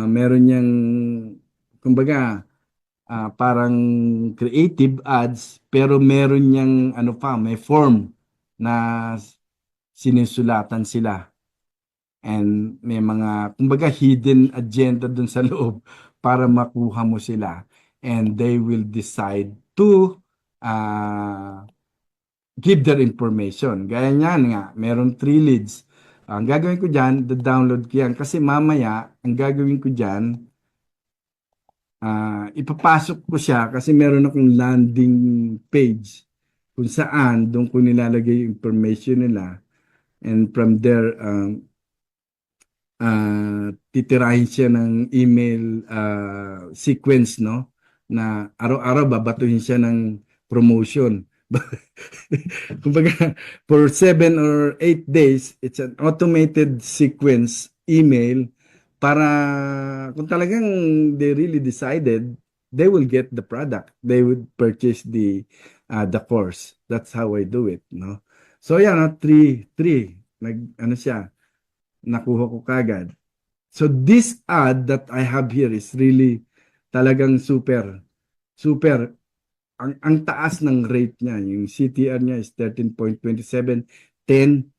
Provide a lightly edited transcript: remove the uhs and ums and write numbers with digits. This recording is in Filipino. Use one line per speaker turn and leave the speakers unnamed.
meron niyang kumbaga parang creative ads pero meron niyang ano pa, may form na sinusulatan sila and may mga kumbaga hidden agenda dun sa loob para makuha mo sila and they will decide to uh, give their information. Gaya niyan nga, meron 3 leads. Ang gagawin ko dyan, download ko yan. Kasi mamaya, ang gagawin ko dyan, ipapasok ko siya kasi meron akong landing page kung saan doon ko nilalagay yung information nila. And from there, titirahin siya ng email sequence, no? Na araw-araw babatuhin siya ng promotion. Kumbaga, for 7 or 8 days, it's an automated sequence email para kung talagang they really decided, they will get the product. They would purchase the course. That's how I do it, no? So yan, three, ano siya, nakuha ko kagad. So this ad that I have here is really talagang super, super ang taas ng rate niya, yung CTR niya is 13.27, 10